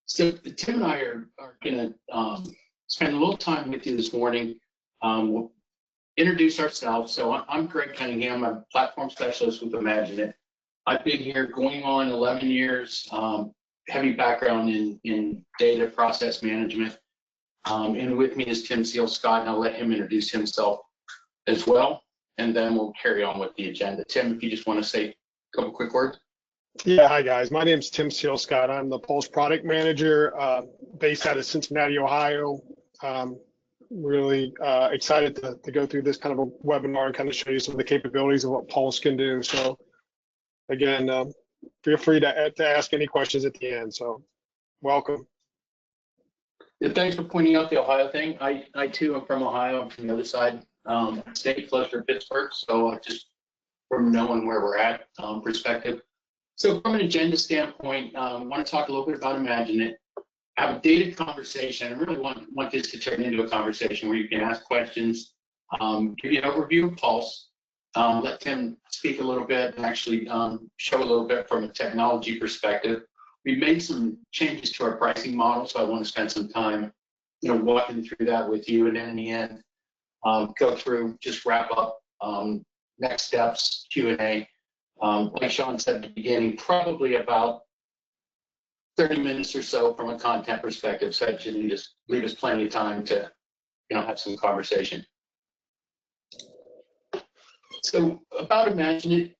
So Tim and I are going to spend a little time with you this morning. We'll introduce ourselves. So I'm Greg Cunningham. I'm a platform specialist with IMAGINiT. I've been here going on 11 years, heavy background in data process management. And with me is Tim Scott, and I'll let him introduce himself as well. And then we'll carry on with the agenda. Tim, if you just want to say a couple quick words. Yeah, hi guys. My name is Tim Scott. I'm the Pulse product manager based out of Cincinnati, Ohio. Really excited to go through this kind of a webinar and kind of show you some of the capabilities of what Pulse can do. So again, feel free to ask any questions at the end. So welcome. Yeah, thanks for pointing out the Ohio thing. I too am from Ohio. I'm from the other side, state close to Pittsburgh. So just from knowing where we're at perspective. So from an agenda standpoint, I want to talk a little bit about IMAGINiT, have a data conversation. I really want this to turn into a conversation where you can ask questions, give you an overview of Pulse, let Tim speak a little bit and actually show a little bit from a technology perspective. We made some changes to our pricing model, so I want to spend some time, walking through that with you, and then in the end, go through, just wrap up next steps, Q&A. Like Sean said at the beginning, probably about 30 minutes or so from a content perspective, so that should leave us plenty of time to have some conversation. So about IMAGINiT,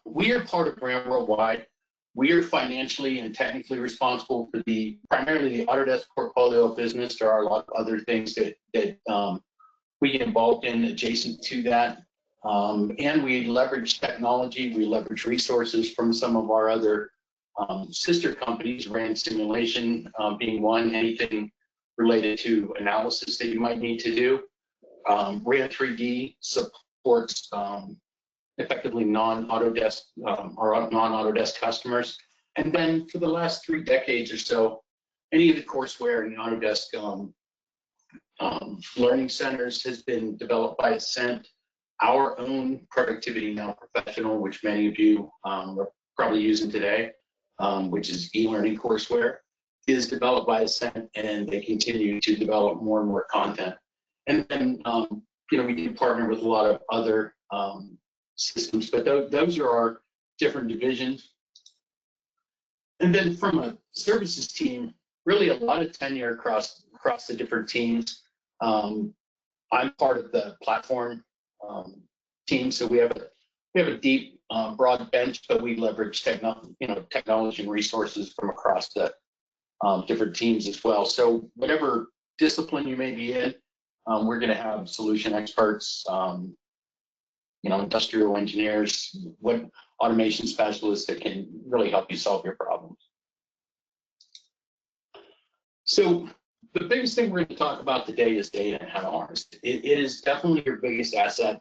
we are part of Brand Worldwide. We are financially and technically responsible for primarily the Autodesk portfolio of business. There are a lot of other things that we get involved in adjacent to that. And we leverage technology, we leverage resources from some of our other sister companies, RAND Simulation being one, anything related to analysis that you might need to do. RAND 3D supports effectively non-Autodesk or non-Autodesk customers. And then for the last 3 decades or so, any of the courseware in the Autodesk learning centers has been developed by Ascent. Our own Productivity Now Professional, which many of you are probably using today, which is e-learning courseware, is developed by Ascent, and they continue to develop more and more content. And then, we do partner with a lot of other systems, but those are our different divisions. And then from a services team, really a lot of tenure across the different teams. I'm part of the platform team, so we have a deep, broad bench, but we leverage technology and resources from across the different teams as well. So whatever discipline you may be in, we're going to have solution experts, industrial engineers, automation specialists that can really help you solve your problems. So the biggest thing we're going to talk about today is data and how to harness it. It is definitely your biggest asset.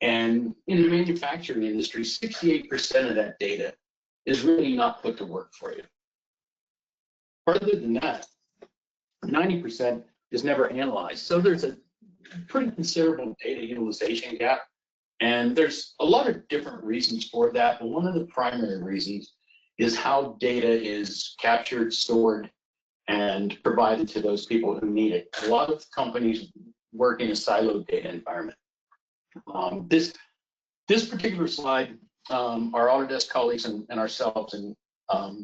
And in the manufacturing industry, 68% of that data is really not put to work for you. Further than that, 90% is never analyzed. So there's a pretty considerable data utilization gap. And there's a lot of different reasons for that. But one of the primary reasons is how data is captured, stored, and provided to those people who need it. A lot of companies work in a siloed data environment. This particular slide, our Autodesk colleagues and ourselves and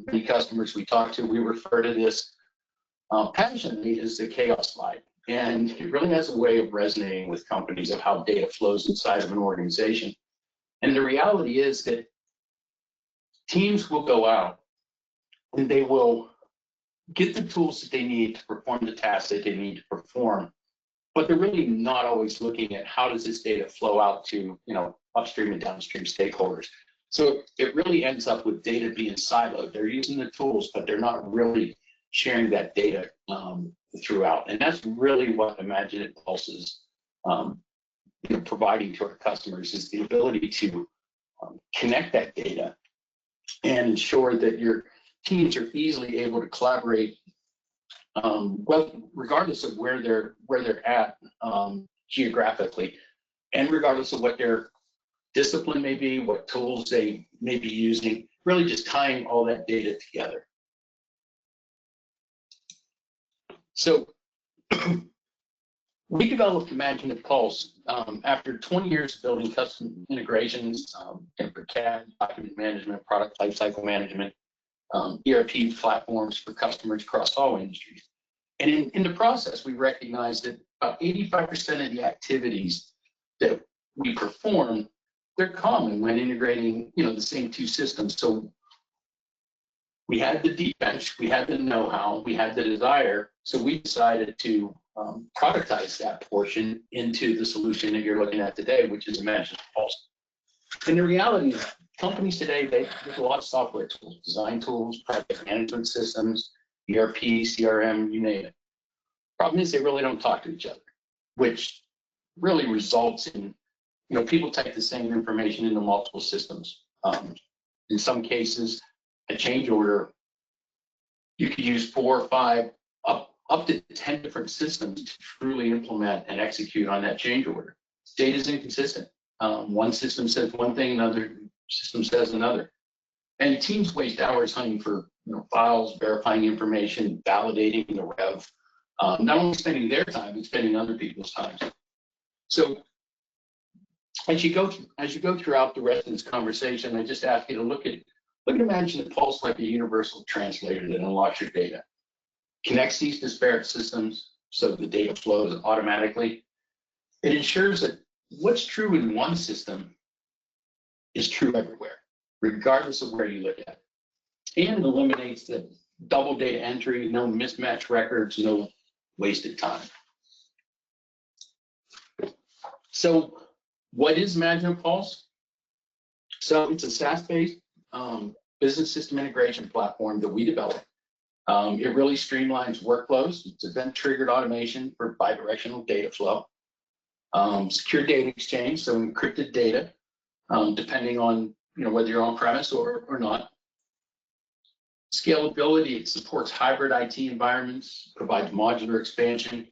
many customers we talk to, we refer to this passionately as the chaos slide. And it really has a way of resonating with companies of how data flows inside of an organization. And the reality is that teams will go out and they will get the tools that they need to perform the tasks that they need to perform, but they're really not always looking at how does this data flow out to upstream and downstream stakeholders. So it really ends up with data being siloed. They're using the tools, but they're not really sharing that data throughout. And that's really what IMAGINiT Pulse is providing to our customers, is the ability to connect that data and ensure that your teams are easily able to collaborate, regardless of where they're at geographically, and regardless of what their discipline may be, what tools they may be using, really just tying all that data together. So we developed IMAGINiT Pulse after 20 years of building custom integrations for CAD, document management, product lifecycle management, ERP platforms for customers across all industries. And in the process, we recognized that about 85% of the activities that we perform, they're common when integrating, the same two systems. So we had the deep bench, we had the know-how, we had the desire. So we decided to productize that portion into the solution that you're looking at today, which is IMAGINiT Pulse. And the reality is, companies today, there's a lot of software tools, design tools, project management systems, ERP, CRM, you name it. Problem is, they really don't talk to each other, which really results in, people type the same information into multiple systems. In some cases, a change order, you could use 4 or 5, up to 10 different systems to truly implement and execute on that change order. Data is inconsistent. One system says one thing, another system says another. And teams waste hours hunting for files, verifying information, validating the rev, not only spending their time, but spending other people's time. So as you go throughout the rest of this conversation, I just ask you to look at IMAGINiT Pulse like a universal translator that unlocks your data. Connects these disparate systems so the data flows automatically. It ensures that what's true in one system is true everywhere, regardless of where you look at it. And it eliminates the double data entry, no mismatched records, no wasted time. So what is IMAGINiT Pulse? So it's a SaaS-based business system integration platform that we developed. It really streamlines workflows. It's event-triggered automation for bidirectional data flow. Secure data exchange, so encrypted data, depending on whether you're on premise or not. Scalability, it supports hybrid IT environments, provides modular expansion.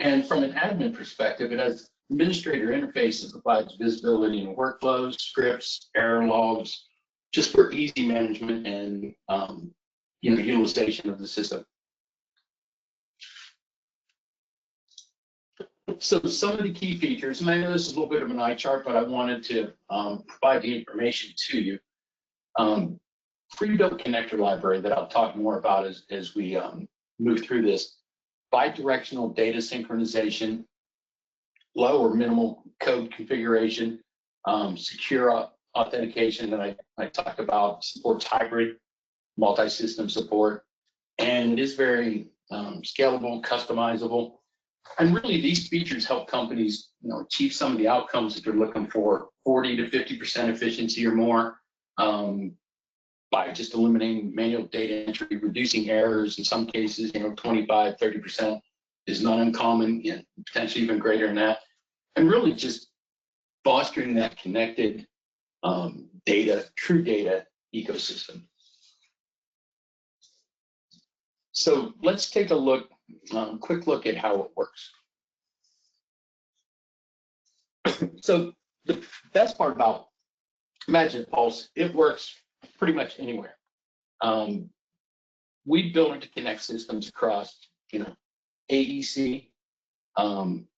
And from an admin perspective, it has administrator interface that provides visibility into workflows, scripts, error logs, just for easy management and utilization of the system. So some of the key features, and I know this is a little bit of an eye chart, but I wanted to provide the information to you. Pre-built connector library that I'll talk more about as we move through this. Bidirectional data synchronization, low or minimal code configuration, secure authentication that I talked about, supports hybrid multi-system support, and it is very scalable, customizable. And really, these features help companies achieve some of the outcomes that they're looking for, 40 to 50% efficiency or more, by just eliminating manual data entry, reducing errors. In some cases, 25, 30% is not uncommon, potentially even greater than that. And really just fostering that connected data, true data ecosystem. So let's take a quick look at how it works. So the best part about IMAGINiT Pulse, it works pretty much anywhere. We built it to connect systems across, AEC,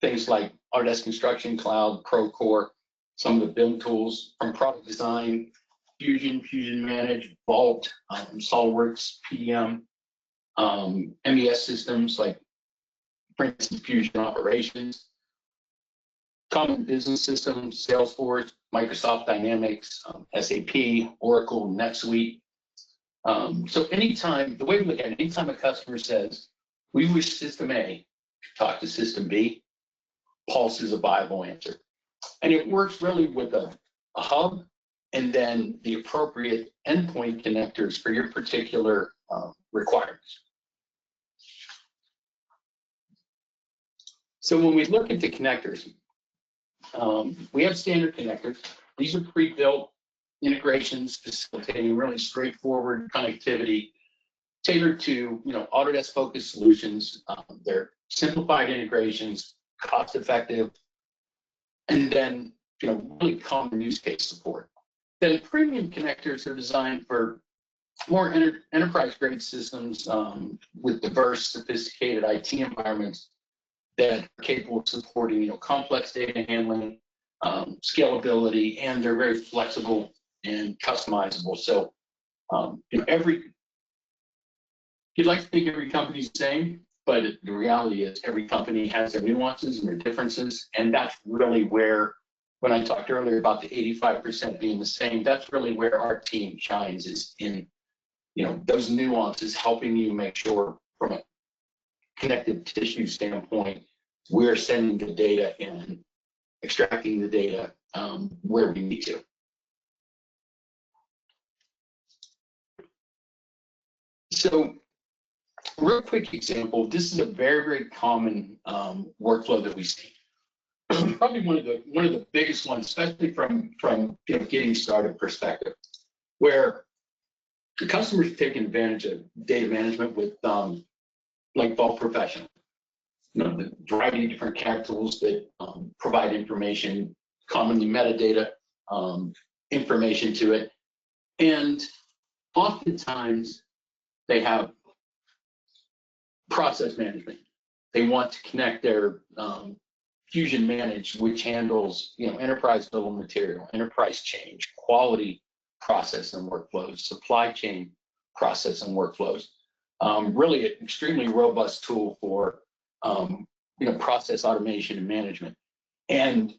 things like Autodesk Construction Cloud, Procore, some of the BIM tools from product design, Fusion Manage, Vault, SolidWorks, PDM, MES systems like, for instance, Fusion Operations, common business systems, Salesforce, Microsoft Dynamics, SAP, Oracle, NetSuite. So anytime, the way we look at it, anytime a customer says, we wish system A to talk to system B, Pulse is a viable answer. And it works really with a hub and then the appropriate endpoint connectors for your particular requirements. So when we look at the connectors, we have standard connectors. These are pre-built integrations facilitating really straightforward connectivity tailored to Autodesk-focused solutions. They're simplified integrations, cost-effective, and then really common use case support. Then premium connectors are designed for more enterprise-grade systems with diverse, sophisticated IT environments that are capable of supporting, complex data handling, scalability, and they're very flexible and customizable. So, you'd like to think every company's the same, but the reality is every company has their nuances and their differences, and that's really where, when I talked earlier about the 85% being the same, that's really where our team shines, is in those nuances, helping you make sure from a connective tissue standpoint, we're sending the data and extracting the data where we need to. So, real quick example, this is a very, very common workflow that we see. Probably one of the biggest ones, especially from getting started perspective, where the customer's taking advantage of data management with like Vault Professional. The variety of different CAD tools that provide information, commonly metadata information to it. And oftentimes they have process management. They want to connect their Fusion Manage, which handles enterprise bill of material, enterprise change, quality process and workflows, supply chain process and workflows. Really an extremely robust tool for process automation and management. And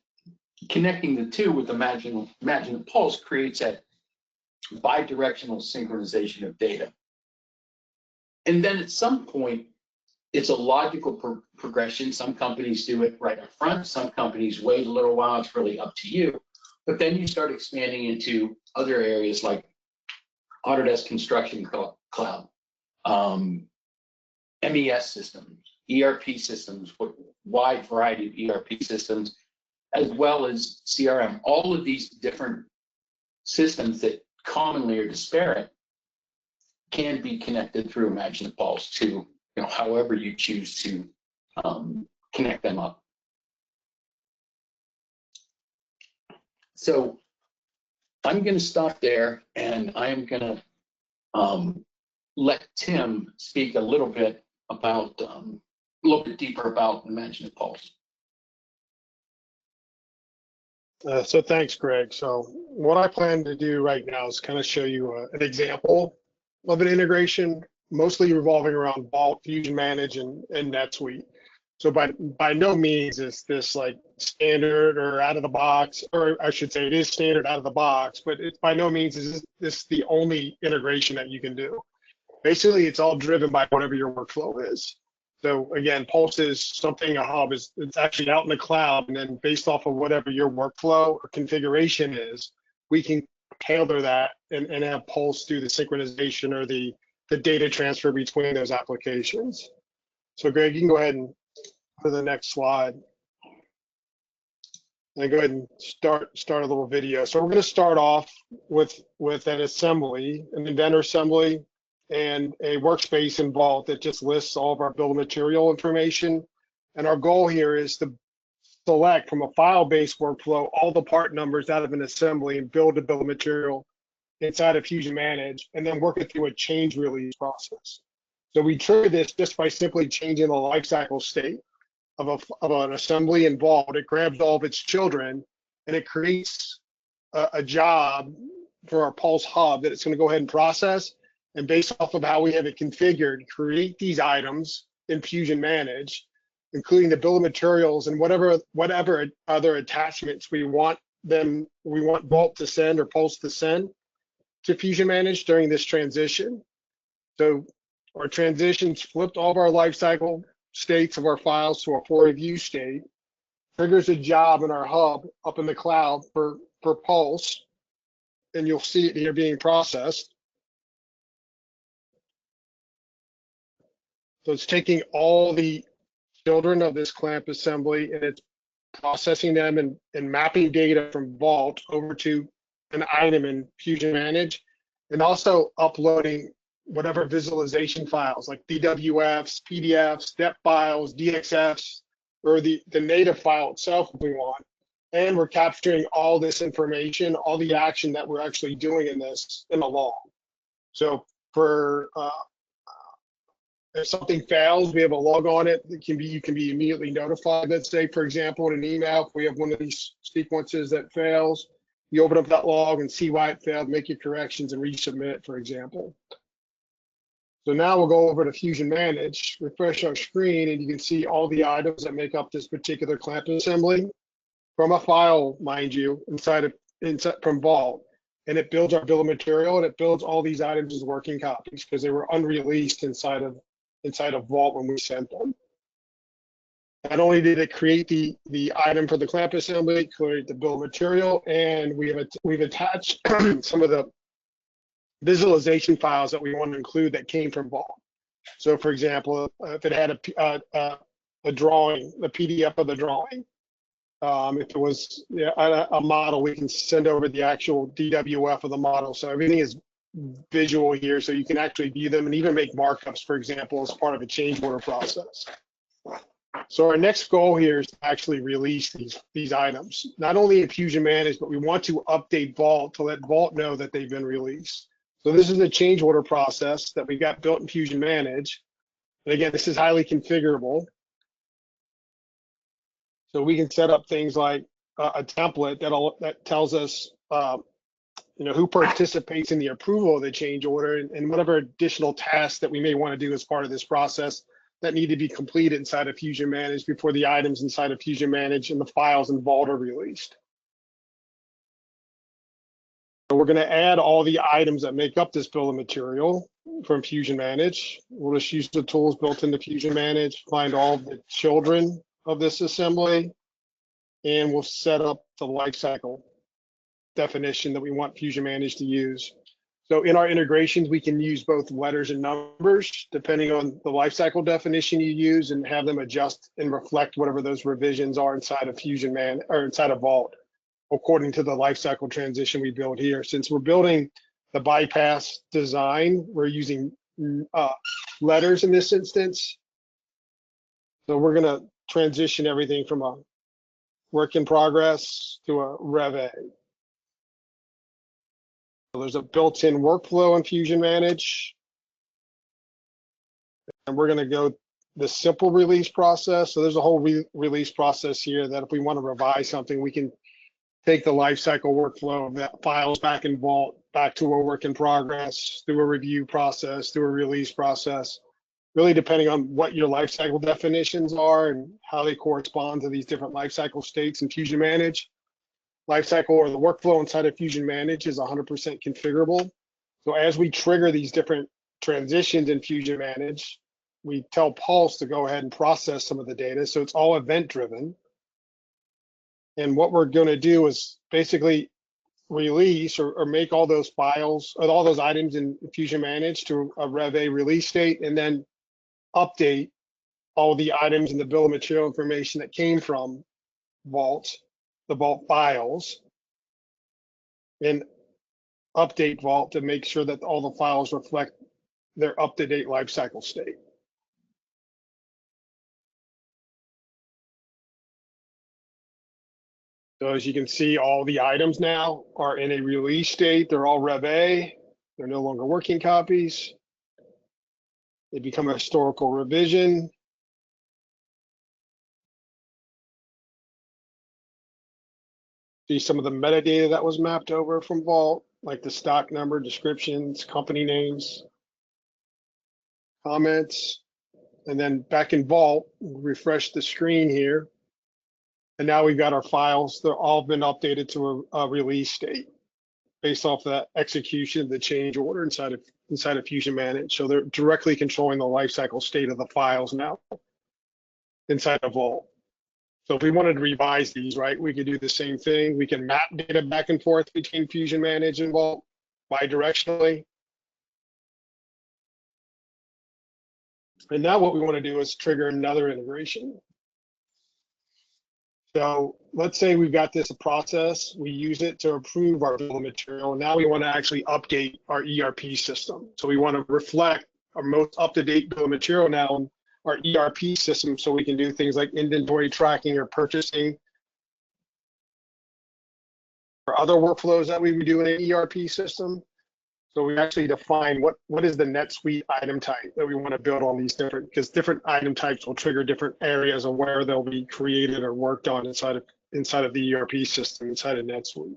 connecting the two with IMAGINiT Pulse creates that bidirectional synchronization of data. And then at some point, it's a logical progression. Some companies do it right up front. Some companies wait a little while. It's really up to you. But then you start expanding into other areas like Autodesk Construction Cloud, MES systems, ERP systems, wide variety of ERP systems, as well as CRM. All of these different systems that commonly are disparate can be connected through IMAGINiT Pulse to however you choose to connect them up. So I'm going to stop there, and I'm going to let Tim speak a little bit about, a little bit deeper about IMAGINiT Pulse. So thanks, Greg. So what I plan to do right now is kind of show you an example of an integration, mostly revolving around Vault, Fusion Manage, and NetSuite. So by no means is this like standard or out of the box, or I should say it is standard out of the box, but it by no means is this the only integration that you can do. Basically, it's all driven by whatever your workflow is. So again, Pulse is something, a hub is, it's actually out in the cloud, and then based off of whatever your workflow or configuration is, we can tailor that and have Pulse do the synchronization or the data transfer between those applications. So Greg, you can go ahead and go to the next slide. And go ahead and start a little video. So we're going to start off with an assembly, an inventor assembly, and a workspace in Vault that just lists all of our bill of material information. And our goal here is to select from a file-based workflow all the part numbers out of an assembly and build a bill of material inside of Fusion Manage, and then work it through a change release process. So we trigger this just by simply changing the lifecycle state of an assembly in Vault. It grabs all of its children, and it creates a job for our Pulse hub that it's going to go ahead and process. And based off of how we have it configured, create these items in Fusion Manage, including the bill of materials and whatever other attachments we want Vault to send or Pulse to send to Fusion Manage during this transition. So our transitions flipped all of our lifecycle states of our files to a for review state, triggers a job in our hub up in the cloud for Pulse, and you'll see it here being processed. So it's taking all the children of this clamp assembly and it's processing them and mapping data from Vault over to an item in Fusion Manage, and also uploading whatever visualization files like DWFs, PDFs, step files, DXFs, or the native file itself if we want. And we're capturing all this information, all the action that we're actually doing in the log. So for if something fails, we have a log on it. You can be immediately notified. Let's say, for example, in an email, if we have one of these sequences that fails, you open up that log and see why it failed, make your corrections, and resubmit, for example. So now we'll go over to Fusion Manage, refresh our screen, and you can see all the items that make up this particular clamp assembly from a file, mind you, inside from Vault. And it builds our bill of material, and it builds all these items as working copies because they were unreleased inside of Vault when we sent them. Not only did it create the item for the clamp assembly, create the bill of material, and we've attached some of the visualization files that we want to include that came from Vault. So, for example, if it had a drawing, the PDF of the drawing, if it was a model, we can send over the actual DWF of the model. So everything is visual here, so you can actually view them and even make markups, for example, as part of a change order process. So our next goal here is to actually release these items, not only in Fusion Manage, but we want to update Vault to let Vault know that they've been released. So this is a change order process that we got built in Fusion Manage. And again, this is highly configurable. So we can set up things like a template that tells us who participates in the approval of the change order and whatever additional tasks that we may want to do as part of this process that need to be completed inside of Fusion Manage before the items inside of Fusion Manage and the files in Vault are released. So we're going to add all the items that make up this bill of material from Fusion Manage. We'll just use the tools built into Fusion Manage, find all the children of this assembly, and we'll set up the lifecycle definition that we want Fusion Manage to use. So in our integrations, we can use both letters and numbers, depending on the lifecycle definition you use, and have them adjust and reflect whatever those revisions are inside of inside of Vault, according to the lifecycle transition we build here. Since we're building the bypass design, we're using letters in this instance. So we're going to transition everything from a work in progress to a Rev A. So there's a built-in workflow in Fusion Manage. And we're going to go the simple release process. So there's a whole release process here that if we want to revise something, we can take the lifecycle workflow of that files back in Vault, back to a work in progress, through a review process, through a release process, really depending on what your lifecycle definitions are and how they correspond to these different lifecycle states in Fusion Manage. Lifecycle or the workflow inside of Fusion Manage is 100% configurable. So as we trigger these different transitions in Fusion Manage, we tell Pulse to go ahead and process some of the data. So it's all event driven. And what we're going to do is basically release or make all those files or all those items in Fusion Manage to a Rev A release state, and then update all the items in the bill of material information that came from Vault, the Vault files, and update Vault to make sure that all the files reflect their up-to-date lifecycle state. So as you can see, all the items now are in a release state. They're all Rev A. They're no longer working copies. They become a historical revision. See some of the metadata that was mapped over from Vault, like the stock number, descriptions, company names, comments, and then back in Vault, refresh the screen here. And now we've got our files. They're all been updated to a release state based off the execution of the change order inside of Fusion Manage. So they're directly controlling the lifecycle state of the files now inside of Vault. So if we wanted to revise these, right, we could do the same thing. We can map data back and forth between Fusion Manage and Vault bidirectionally. And now what we want to do is trigger another integration. So let's say we've got this process, we use it to approve our bill of material. Now we want to actually update our ERP system. So we want to reflect our most up-to-date bill of material now in our ERP system, so we can do things like inventory tracking or purchasing or other workflows that we would do in an ERP system. So we actually define what is the NetSuite item type that we want to build on these different, because different item types will trigger different areas of where they'll be created or worked on inside of the ERP system, inside of NetSuite.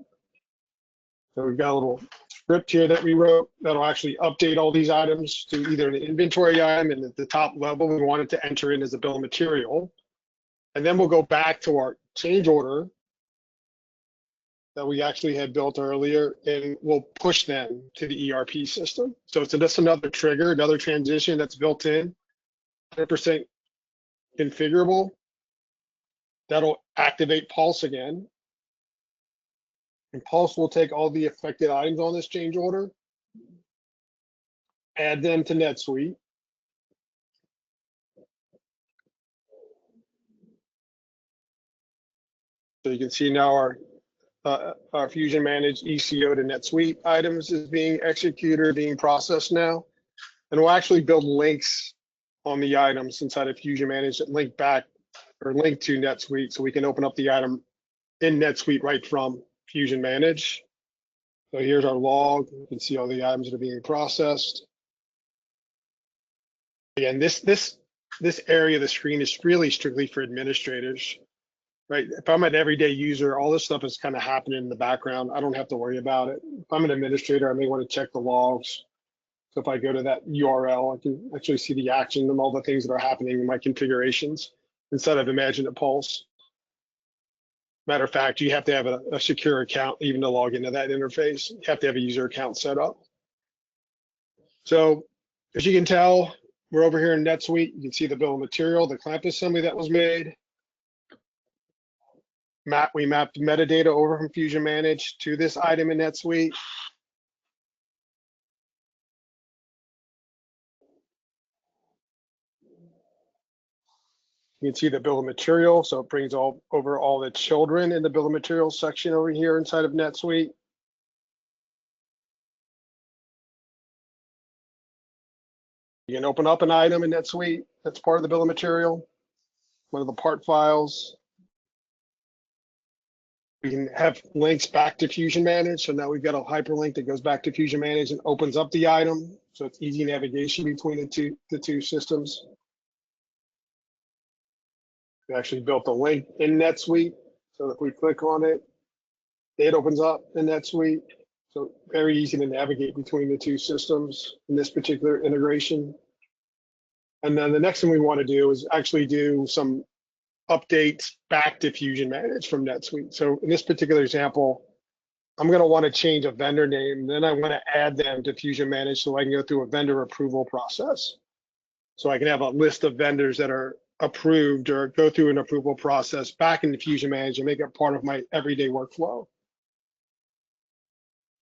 So we've got a little script here that we wrote that'll actually update all these items to either an inventory item, and at the top level, we want it to enter in as a bill of material. And then we'll go back to our change order that we actually had built earlier, and we'll push them to the ERP system. So it's just another trigger, another transition that's built in, 100% configurable. That'll activate Pulse again. And Pulse will take all the affected items on this change order, add them to NetSuite. So you can see now our Fusion Managed ECO to NetSuite items is being executed, being processed now. And we'll actually build links on the items inside of Fusion Managed that link back or link to NetSuite, so we can open up the item in NetSuite right from Fusion Managed. So here's our log. You can see all the items that are being processed. Again, this area of the screen is really strictly for administrators, right? If I'm an everyday user, all this stuff is kind of happening in the background. I don't have to worry about it. If I'm an administrator, I may want to check the logs. So if I go to that URL, I can actually see the action and all the things that are happening in my configurations instead of IMAGINiT Pulse. Matter of fact, you have to have a secure account even to log into that interface. You have to have a user account set up. So as you can tell, we're over here in NetSuite. You can see the bill of material, the clamp assembly that was made. We mapped metadata over from Fusion Managed to this item in NetSuite. You can see the bill of material, so it brings over all the children in the bill of materials section over here inside of NetSuite. You can open up an item in NetSuite that's part of the bill of material, one of the part files. We can have links back to Fusion Managed. So now we've got a hyperlink that goes back to Fusion Managed and opens up the item. So it's easy navigation between the two systems. We actually built a link in NetSuite. So if we click on it, it opens up in NetSuite. So very easy to navigate between the two systems in this particular integration. And then the next thing we want to do is actually do some updates back to Fusion Managed from NetSuite. So in this particular example, I'm going to want to change a vendor name. Then I want to add them to Fusion Managed so I can go through a vendor approval process. So I can have a list of vendors that are approved or go through an approval process back into Fusion Managed and make it part of my everyday workflow.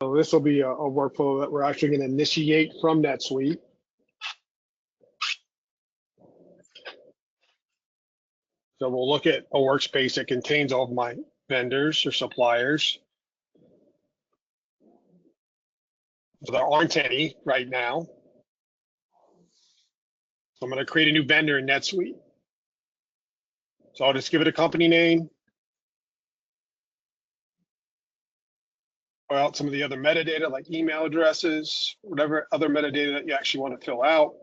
So this will be a workflow that we're actually going to initiate from NetSuite. So we'll look at a workspace that contains all of my vendors or suppliers. So there aren't any right now. So I'm going to create a new vendor in NetSuite. So I'll just give it a company name. Well, some of the other metadata like email addresses, whatever other metadata that you actually want to fill out.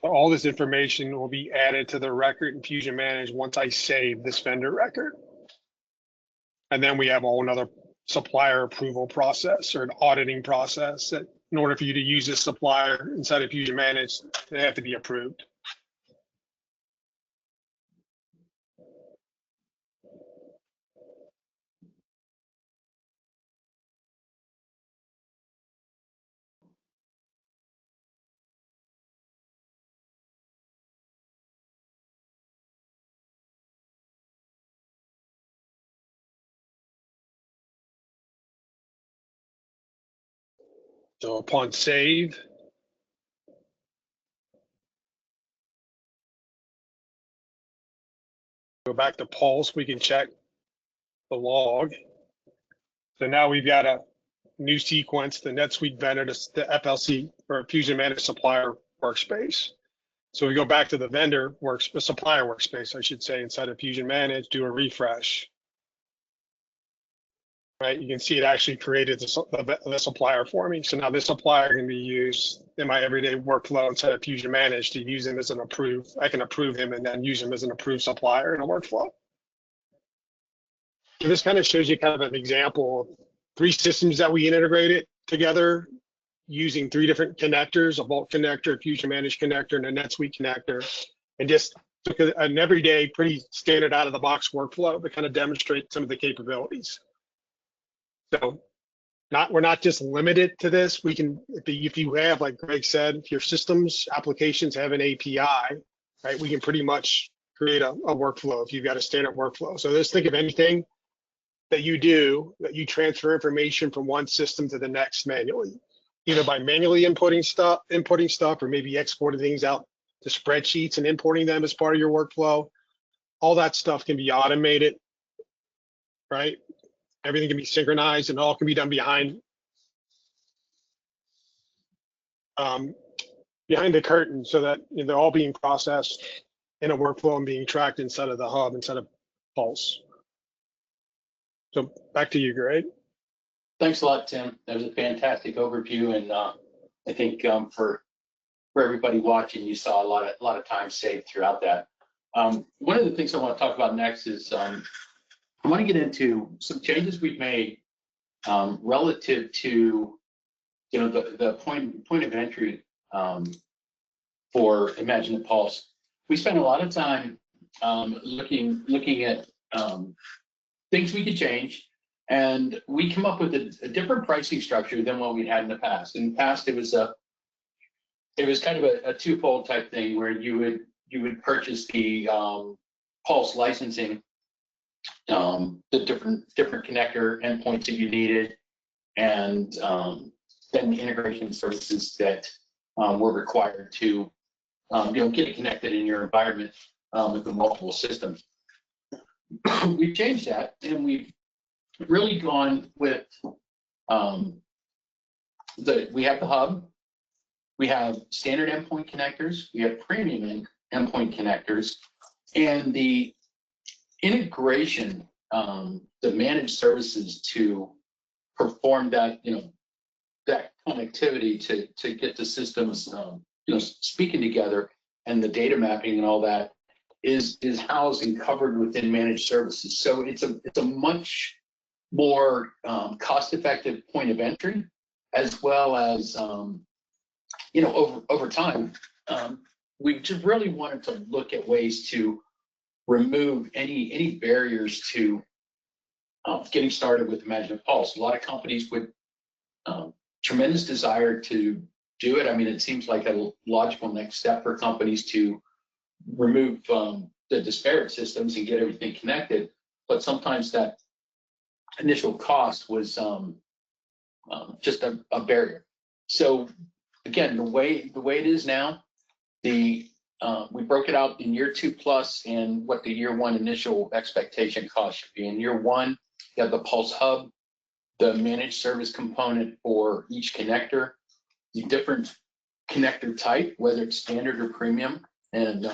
All this information will be added to the record in Fusion Managed once I save this vendor record. And then we have a whole another supplier approval process or an auditing process that in order for you to use this supplier inside of Fusion Managed, they have to be approved. So upon save, go back to Pulse, we can check the log. So now we've got a new sequence, the NetSuite vendor, the FLC or Fusion Managed Supplier workspace. So we go back to the vendor the supplier workspace, I should say, inside of Fusion Managed, do a refresh. Right, you can see it actually created the supplier for me. So now this supplier can be used in my everyday workflow inside of Fusion Managed to use him as an approved. I can approve him and then use him as an approved supplier in a workflow. So this kind of shows you kind of an example of 3 systems that we integrated together using 3 different connectors, a Vault connector, a Fusion Managed connector, and a NetSuite connector, and just took an everyday, pretty standard out of the box workflow to kind of demonstrate some of the capabilities. So we're not just limited to this. We can, if you have, like Greg said, if your systems applications have an API, right, we can pretty much create a workflow if you've got a standard workflow. So just think of anything that you do, that you transfer information from one system to the next manually, either by manually inputting stuff, or maybe exporting things out to spreadsheets and importing them as part of your workflow. All that stuff can be automated, right? Everything can be synchronized and all can be done behind the curtain, so that they're all being processed in a workflow and being tracked inside of the hub, inside of Pulse. So back to you, Greg. Thanks a lot, Tim. That was a fantastic overview, and I think for everybody watching, you saw a lot of time saved throughout that. One of the things I want to talk about next is I want to get into some changes we've made relative to the point of entry for IMAGINiT Pulse. We spent a lot of time looking at things we could change, and we come up with a different pricing structure than what we had in the past. In the past, it was kind of a twofold type thing where you would purchase the Pulse licensing, the different connector endpoints that you needed, and then the integration services that were required to get it connected in your environment with the multiple systems. We've changed that, and we've really gone with we have the hub, we have standard endpoint connectors, we have premium endpoint connectors, and the integration, the managed services to perform that, that connectivity to get the systems, speaking together, and the data mapping and all that is housed and covered within managed services. So it's a much more cost-effective point of entry, as well as over time, we just really wanted to look at ways to remove any barriers to getting started with IMAGINiT Pulse. A lot of companies with tremendous desire to do it. I mean, it seems like a logical next step for companies to remove the disparate systems and get everything connected. But sometimes that initial cost was just a barrier. So again, the way it is now, we broke it out in year 2+ and what the year 1 initial expectation cost should be. In year 1, you have the Pulse Hub, the managed service component for each connector, the different connector type, whether it's standard or premium, and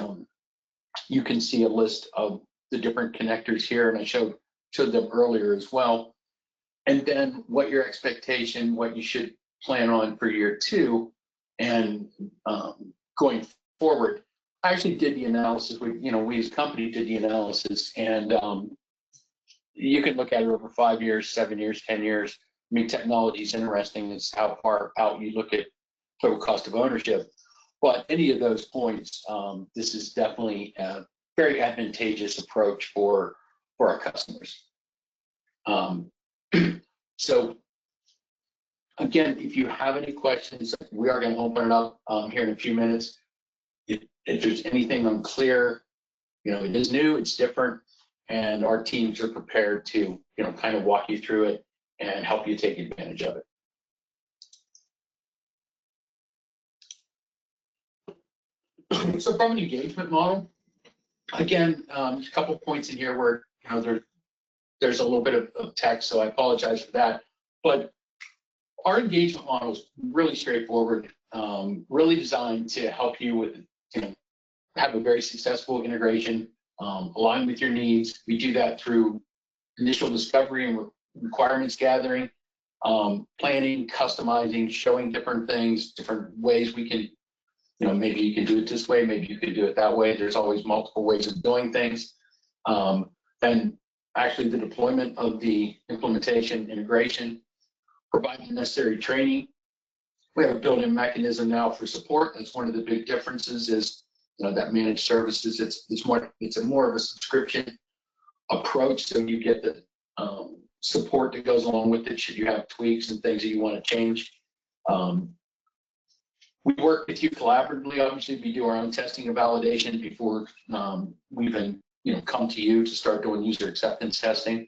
you can see a list of the different connectors here, and I showed them earlier as well. And then what your expectation, what you should plan on for year 2, and going forward. I actually did the analysis. We as a company did the analysis, and you can look at it over 5 years, 7 years, 10 years. I mean, technology is interesting. It's how far out you look at total cost of ownership. But any of those points, this is definitely a very advantageous approach for our customers. So again, if you have any questions, we are going to open it up here in a few minutes. If there's anything unclear, it is new, it's different, and our teams are prepared to, kind of walk you through it and help you take advantage of it. So from an engagement model, again, a couple points in here where, there's a little bit of text, so I apologize for that. But our engagement model is really straightforward, really designed to help you with, have a very successful integration, align with your needs. We do that through initial discovery and requirements gathering, planning, customizing, showing different things, different ways we can, maybe you can do it this way, maybe you can do it that way. There's always multiple ways of doing things. Then actually the deployment of the implementation, integration, provide the necessary training. We have a built-in mechanism now for support. That's one of the big differences is, that managed services, it's more of a subscription approach. So you get the support that goes along with it should you have tweaks and things that you want to change. We work with you collaboratively. Obviously, we do our own testing and validation before we even come to you to start doing user acceptance testing,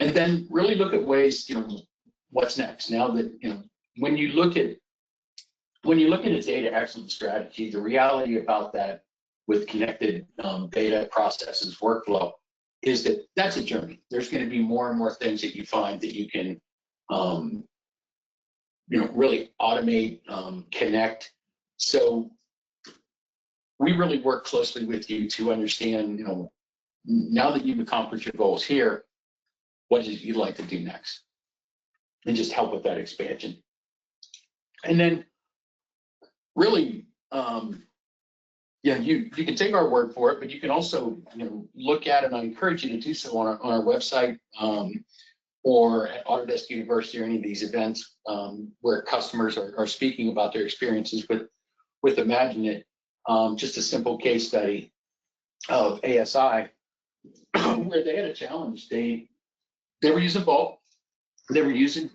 and then really look at ways, what's next. Now that when you look at a data excellence strategy, the reality about that with connected data processes workflow is that that's a journey. There's going to be more and more things that you find that you can really automate, connect. So we really work closely with you to understand, now that you've accomplished your goals here, what is it you'd like to do next? And just help with that expansion. And then really, you can take our word for it, but you can also, look at it, and I encourage you to do so on our website, or at Autodesk University or any of these events where customers are speaking about their experiences with IMAGINiT. Just a simple case study of ASI where they had a challenge. They were using Vault, they were using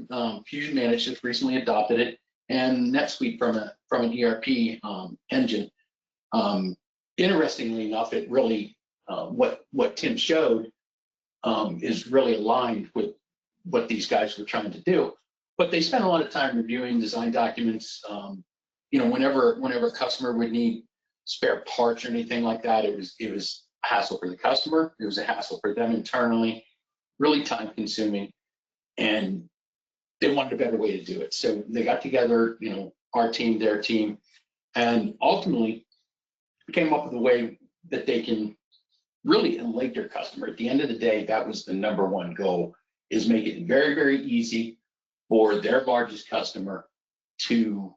Fusion Managed, just recently adopted it, and NetSuite from an ERP engine. Interestingly enough, it really what Tim showed is really aligned with what these guys were trying to do. But they spent a lot of time reviewing design documents. Whenever a customer would need spare parts or anything like that, it was a hassle for the customer. It was a hassle for them internally, really time consuming, and they wanted a better way to do it. So they got together, our team, their team, and ultimately came up with a way that they can really elate their customer. At the end of the day, that was the number one goal, is make it very, very easy for their largest customer to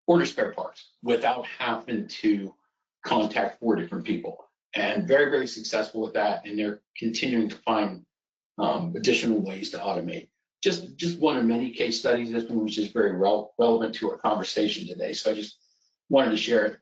order spare parts without having to contact 4 different people. And very, very successful with that. And they're continuing to find additional ways to automate. Just one of many case studies. This one was just very relevant to our conversation today. So I just wanted to share it.